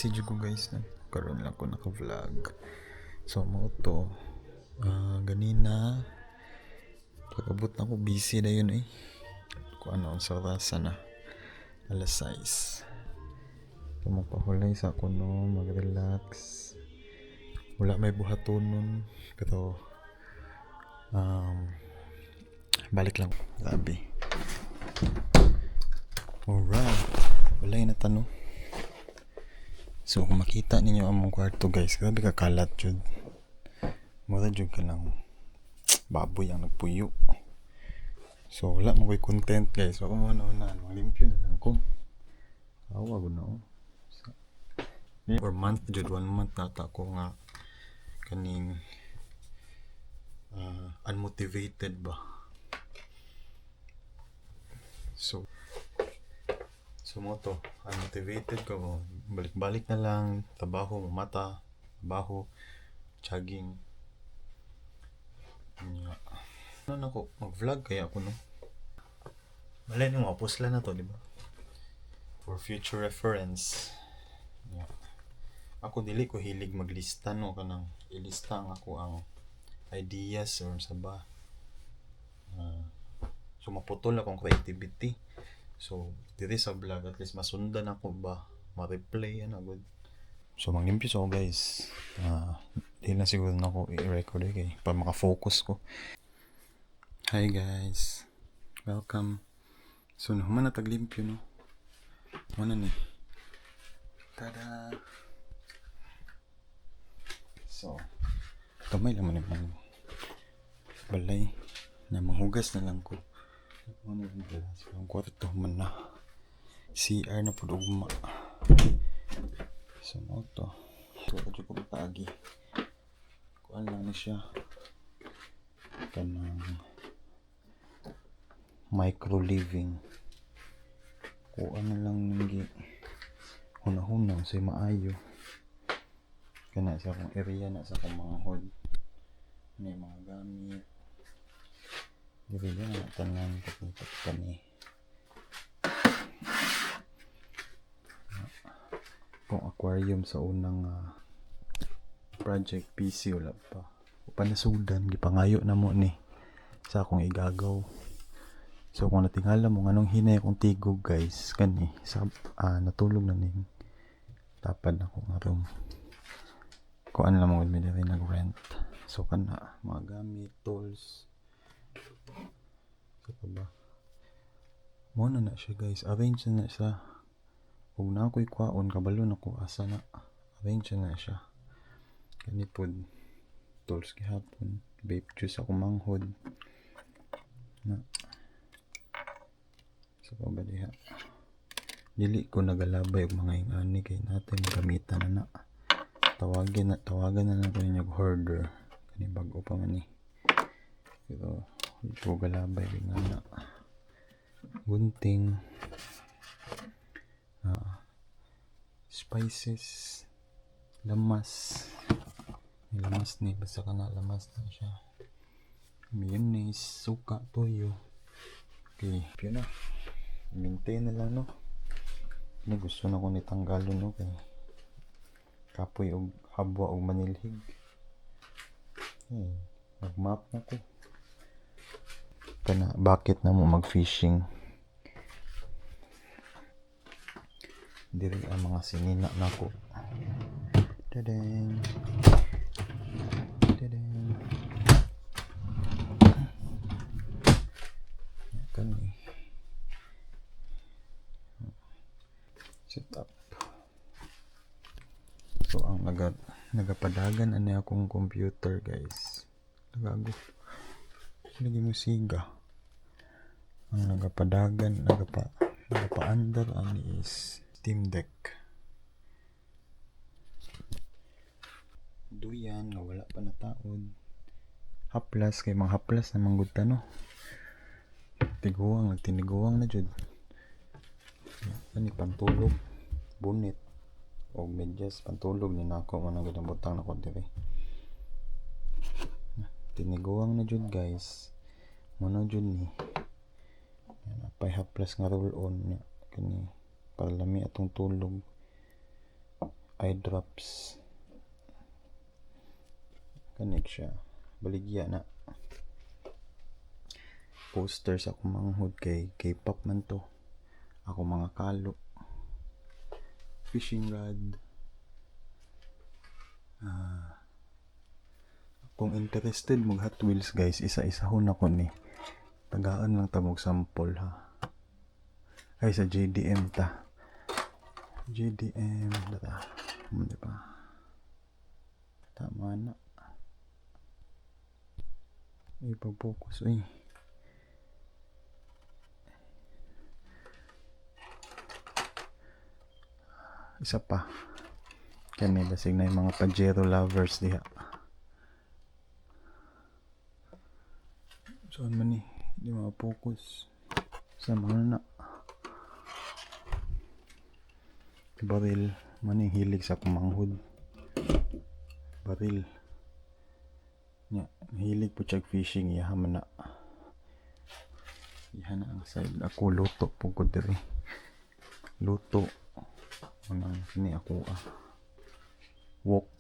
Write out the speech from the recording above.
busy jud ko guys na karon lang ko naka-vlog. So mo to ganina pag-abot na ko busy na yun kung ano sa oras na alas 6. So magpahulay sa kuno mag-relax. Wala may buhatonon pero balik lang grabe. Alright, walay na tanong. So kung makita ninyo ang mong kwarto guys, grabe kakalat jud. Mura jud ka ng baboy ang nagpuyo. So wala mo ko'y content guys. So kung ano na, limpyo na lang ko. Awa ko na for month jud, 1 month nata ko nga kaning unmotivated ba. So mo to, unmotivated ko, balik-balik na lang, trabaho, mamata, trabaho, jogging. Ano na ko, mag-vlog kaya ako no. Malay nyo, mapos lang na to, di ba? For future reference. Yeah. Ako dili ko hilig maglista no, kanang ilista ang ako ang ideas or sa ba. So maputol akong creativity. So diri sa vlog at least masundan ako ba, ma-replay ano good. So manglimpyo ako guys. Di na siguro na ako i-record kay para maka-focus ko. Hi guys, welcome. So naman na taglimpyo no. Mana ni? Tada. So kamay lang man yung balay na manghugas na lang ko. Ano yung balas? Ang kwarto man na. CR na po ugma. So mo to. So kadyo ko matagi. Kuan lang na siya. Kanang micro living. Kuan na lang nang hunahuna sa maayo. Kana sa akong area na sa akong mga hod. May mga gamit. Dili na tanan kapag kani. Kung aquarium sa unang project PC wala pa. Panasudan gipangayo na mo ni sa akong igagaw. So kung natingala mo nganong hinay akong tigog guys kani sa natulog na ning tapad ako nga room. Kuan lang mo medyo nag-rent. So kana mga gamit, tools. So ba? Mo na siya guys, arrange na siya. Huwag na ako'y kwaon, kabalo na ko asa na. Arrange na siya. Kanipod tools gihapon, vape juice ako manghod na. So ba diha. Dili ko nagalabay og mga ingani kay natin gamitan na na. Tawagan na lang ko ninyog hoarder. Kani bago pa man ni. Pero ito galabay nga na. Gunting. Spices. Lamas. May lamas ni. Basta ka na lamas na siya. Mayonnaise. Suka. Toyo. Okay. Yun na. Maintain na lang no. Ini gusto na ko nitanggalon no. Kay kapoy og habwa og manilhig. Mag-map na ko. Kana bakit na mo mag-fishing. Diri ang mga sinina na ko. Tadang. Tadang. Kani. Set up. So ang nagapadagan ani akong computer guys. Nagago. Lagi mo siga. Ang nagapadagan, nagapa-under ani is Steam Deck. Duyan nga wala pa nataod. Haplas kay mga haplas na manggod no. Tiniguang na jud. Ani pantulog, bunit o medyas pantulog ni nako man ang ginabutang nako diri. Tiniguang na jud guys. Mono jud ni. Yan apay haplas nga roll on niya kani para lami atong tulog. eye drops. Kanig siya. Baligya na. Poster sa akong manghud kay K-pop man to. Ako mga kalo. Fishing rod. Kung interested mong Hot Wheels guys, isa-isa ho na ko ni. Tagaan lang tamog sample ha. Ay sa JDM ta. JDM data. Diba? Tama na. Ipapokus eh. Isa pa. Kani basig na yung mga Pajero lovers diha. Saan man eh. Hindi makapokus. Sa mga na. Baril. Man hilig sa kumanghud. Baril. Nya, hilig po chag fishing. Yahaman na. Yahan na ang side. Ako luto po ko diri. Luto. Anong sini ako Wok.